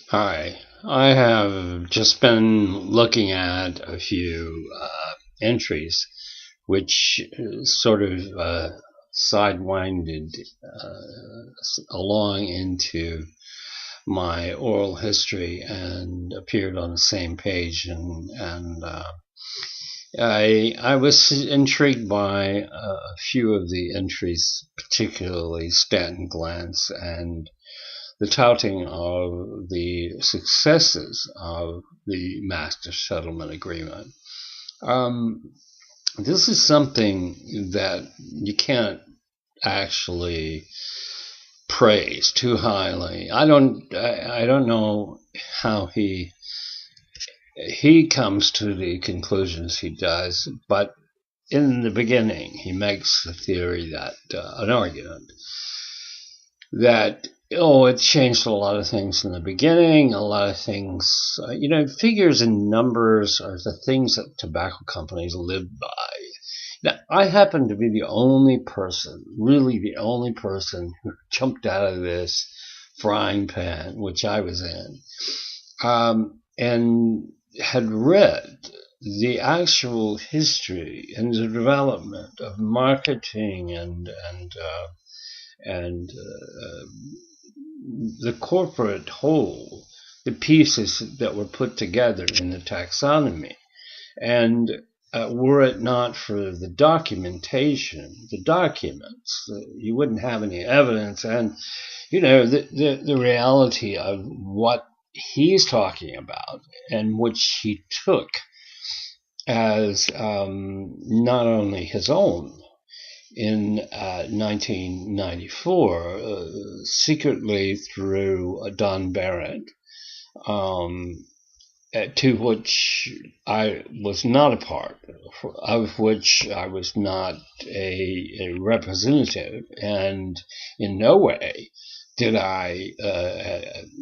Hi, I have just been looking at a few entries which sort of sidewinded along into my oral history and appeared on the same page, and I was intrigued by a few of the entries, particularly Stanton Glantz and the touting of the successes of the master settlement agreement. Um, this is something that you can't actually praise too highly. I don't know how he comes to the conclusions he does, but in the beginning he makes the theory that an argument that it changed a lot of things in the beginning. A lot of things, figures and numbers are the things that tobacco companies live by. Now, I happen to be the only person, really the only person, who jumped out of this frying pan, which I was in, and had read the actual history and the development of marketing and the corporate whole, the pieces that were put together in the taxonomy. And were it not for the documentation, the documents, you wouldn't have any evidence. And, the reality of what he's talking about, and which he took as not only his own in 1994, secretly through Don Barrett, to which I was not a part, of which I was not a representative, and in no way did I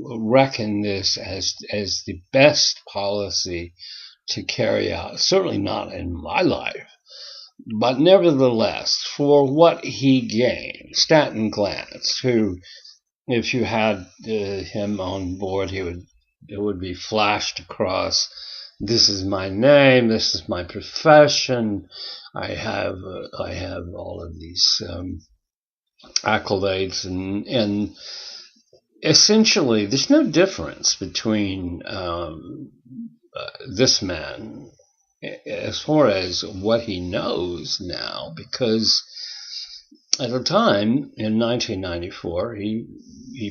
reckon this as the best policy to carry out, certainly not in my life. But nevertheless, for what he gained, Stanton Glantz, who, if you had him on board, it would be flashed across: this is my name, this is my profession, I have all of these accolades, and essentially, there's no difference between this man as far as what he knows now, because at the time in 1994, he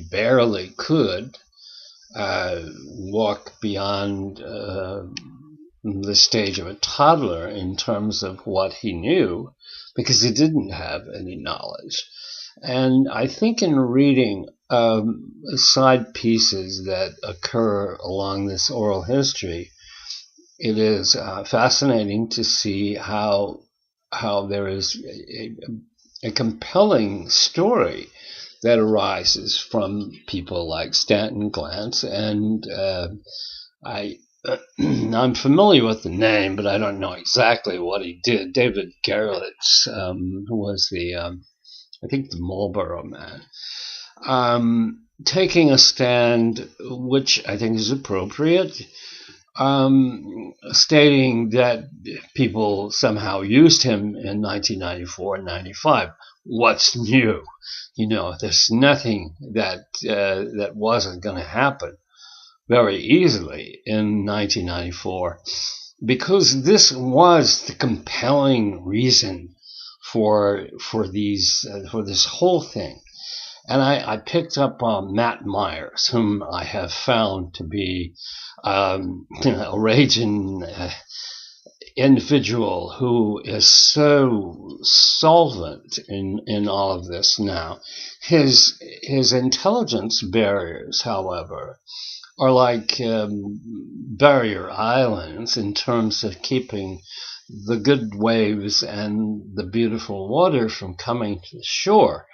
barely could walk beyond the stage of a toddler in terms of what he knew, because he didn't have any knowledge. And I think in reading side pieces that occur along this oral history, it is fascinating to see how there is a compelling story that arises from people like Stanton Glantz, and I'm familiar with the name, but I don't know exactly what he did. David Gerlitz, who was I think the Marlboro man, taking a stand, which I think is appropriate, stating that people somehow used him in 1994 and 95. What's new? There's nothing that wasn't going to happen very easily in 1994, because this was the compelling reason for this whole thing. And I picked up on Matt Myers, whom I have found to be a raging individual who is so solvent in all of this now. His intelligence barriers, however, are like barrier islands in terms of keeping the good waves and the beautiful water from coming to the shore.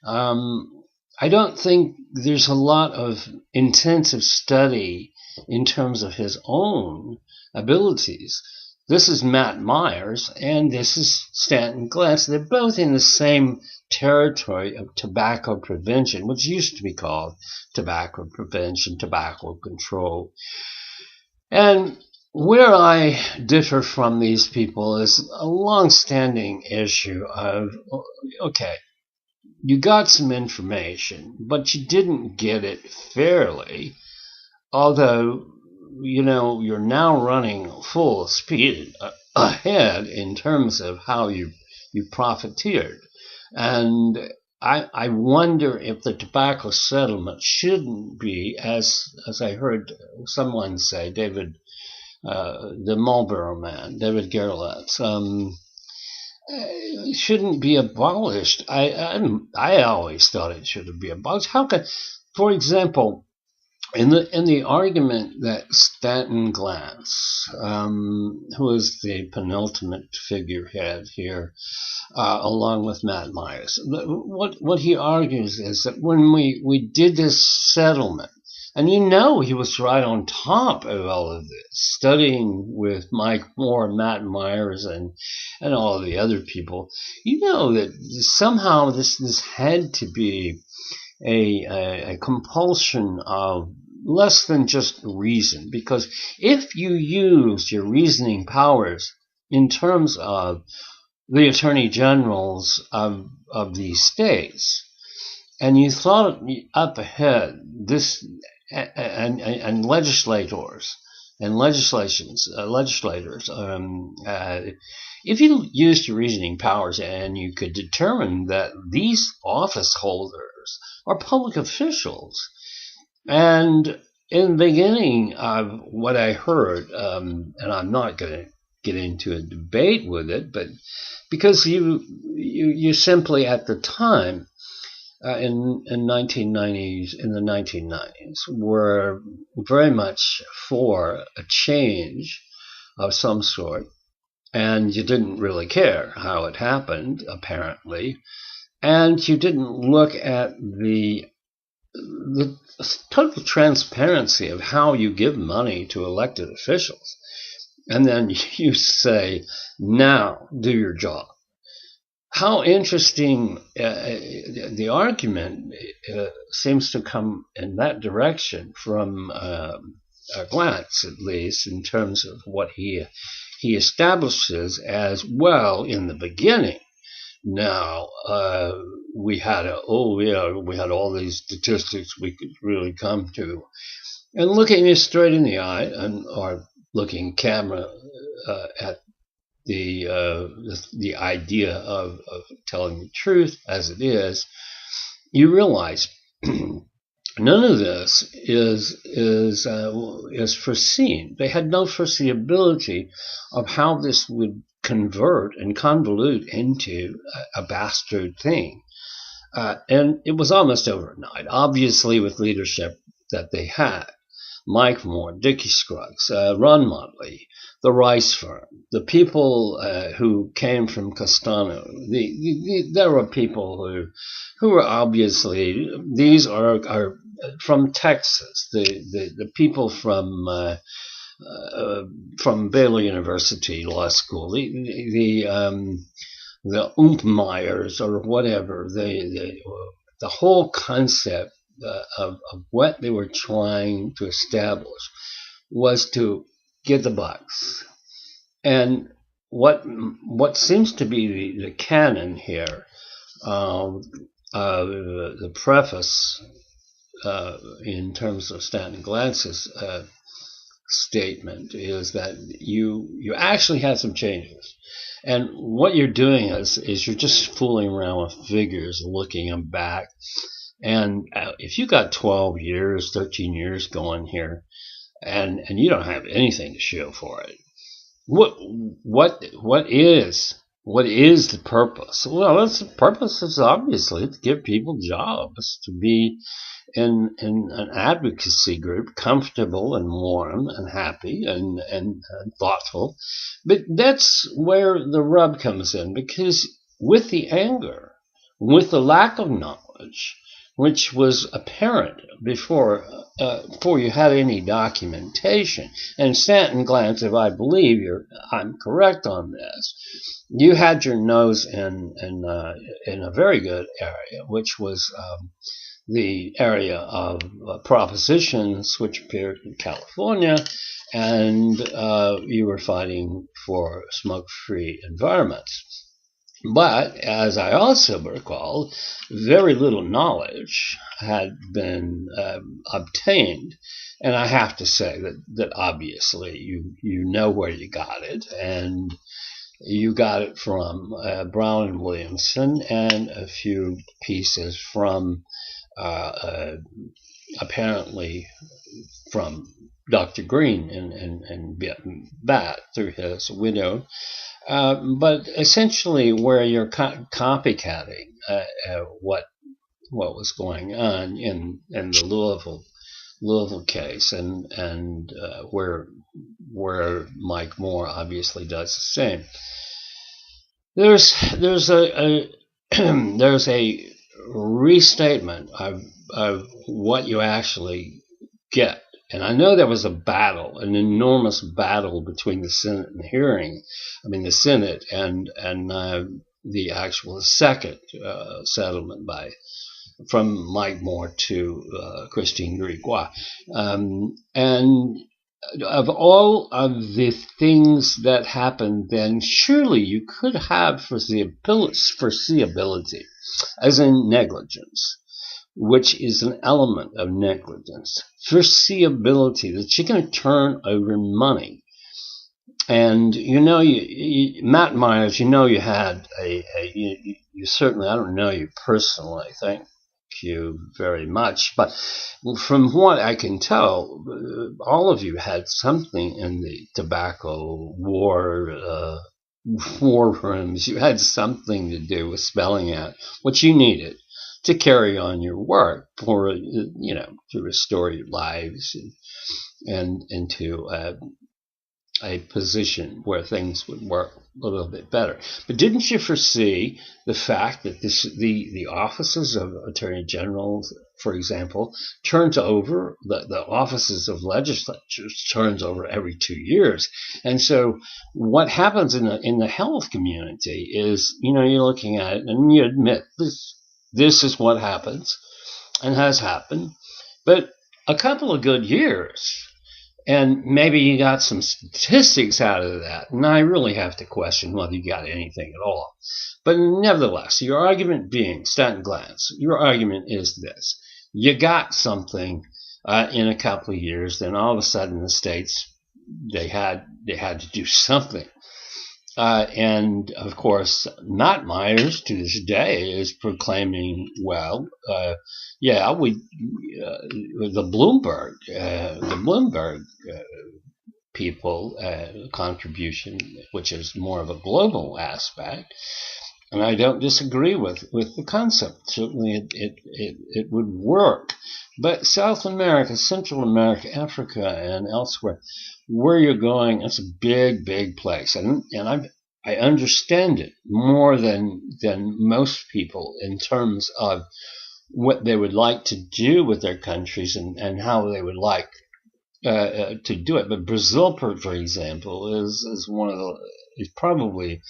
I don't think there's a lot of intensive study in terms of his own abilities. This is Matt Myers, and this is Stanton Glantz. They're both in the same territory of tobacco prevention, which used to be called tobacco prevention, tobacco control. And where I differ from these people is a long-standing issue of, okay, you got some information, but you didn't get it fairly, although, you're now running full speed ahead in terms of how you profiteered. And I wonder if the tobacco settlement shouldn't be, as I heard someone say, David, the Marlboro man, David Gerlitz, shouldn't be abolished. I always thought it should be abolished. How could, for example, in the argument that Stanton Glantz, who is the penultimate figurehead here, along with Matt Myers, what he argues is that when we did this settlement, and he was right on top of all of this, studying with Mike Moore, Matt Myers, and all of the other people, that somehow this had to be a compulsion of less than just reason, because if you use your reasoning powers in terms of the attorney generals of these states, and you thought up ahead, this and legislators and legislators, if you used your reasoning powers and you could determine that these office holders are public officials, and in the beginning of what I heard, and I'm not going to get into a debate with it, but because you simply at the time, in the 1990s, were very much for a change of some sort, and you didn't really care how it happened, apparently, and you didn't look at the total transparency of how you give money to elected officials, and then you say, now do your job. How interesting the argument seems to come in that direction from Glantz, at least, in terms of what he establishes as, well, in the beginning. Now, we had all these statistics we could really come to. And looking you straight in the eye, or looking camera at the idea of telling the truth as it is, you realize none of this is foreseen. They had no foreseeability of how this would convert and convolute into a bastard thing. And it was almost overnight, obviously, with leadership that they had. Mike Moore, Dickie Scruggs, Ron Motley, the Rice Firm, the people who came from Castano. There were people who were obviously, these are from Texas, the people from Baylor University Law School, the Umpmeyers or whatever, the whole concept of what they were trying to establish was to get the bucks. And what seems to be the canon here, the preface in terms of Stanton Glantz's statement, is that you actually had some changes. And what you're doing is you're just fooling around with figures, looking them back. And if you got 12 years, 13 years going here, and you don't have anything to show for it, what is the purpose? Well, the purpose is obviously to give people jobs, to be in an advocacy group, comfortable and warm and happy and thoughtful. But that's where the rub comes in, because with the anger, with the lack of knowledge, which was apparent before you had any documentation. And Stanton Glantz, if I believe I'm correct on this, you had your nose in a very good area, which was the area of propositions which appeared in California, and you were fighting for smoke-free environments. But, as I also recall, very little knowledge had been obtained. And I have to say that obviously you know where you got it, and you got it from Brown and Williamson, and a few pieces from apparently from Dr. Green and Bat through his widow. But essentially, where you're copycatting what was going on in the Louisville case, and where Mike Moore obviously does the same. There's a there's a restatement of what you actually get. And I know there was a battle, an enormous battle between the Senate and the Senate and the actual second settlement from Mike Moore to Christine Gregoire. And of all of the things that happened then, surely you could have foreseeability, as in negligence, which is an element of negligence. Foreseeability, that you're going to turn over money. And Matt Myers, you had you certainly, I don't know you personally, thank you very much, but from what I can tell, all of you had something in the tobacco war rooms. You had something to do with spelling out what you needed to carry on your work for, to restore your lives and into a position where things would work a little bit better. But didn't you foresee the fact that the offices of Attorney Generals, for example, turns over, the offices of legislatures turns over every 2 years. And so what happens in the health community is, you're looking at it and you admit this is what happens and has happened. But a couple of good years, and maybe you got some statistics out of that. And I really have to question whether you got anything at all. But nevertheless, your argument being, Stanton Glantz, your argument is this. You got something in a couple of years, then all of a sudden the states, they had to do something. And of course, Matt Myers to this day is proclaiming, the Bloomberg people contribution, which is more of a global aspect, and I don't disagree with the concept. Certainly, it would work. But South America, Central America, Africa, and elsewhere, where you're going, it's a big, big place, and I understand it more than most people in terms of what they would like to do with their countries and how they would like to do it. But Brazil, for example, is probably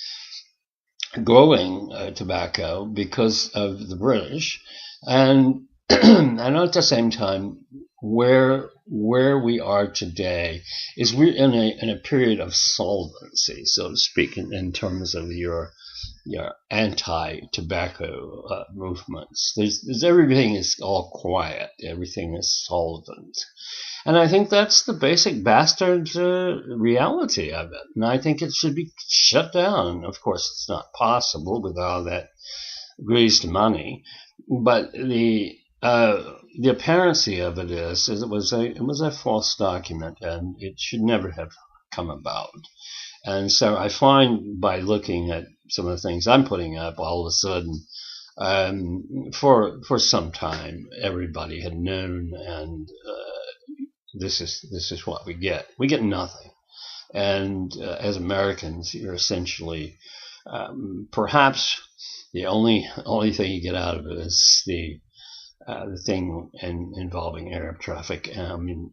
growing tobacco because of the British, and at the same time, where we are today is we're in a period of solvency, so to speak, in terms of your anti-tobacco movements. There's everything is all quiet, everything is solvent. And I think that's the basic bastard reality of it. And I think it should be shut down. Of course, it's not possible with all that greased money. But the apparency of it is it was a false document, and it should never have come about. And so I find by looking at some of the things I'm putting up, all of a sudden, for some time, everybody had known, and this is what we get. We get nothing. And as Americans, you're essentially perhaps the only thing you get out of it is the the thing involving air traffic,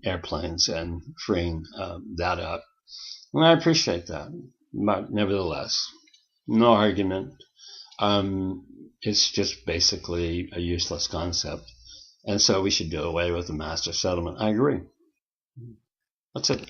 airplanes, and freeing that up. And I appreciate that, but nevertheless, no argument. It's just basically a useless concept, and so we should do away with the master settlement. I agree. That's it.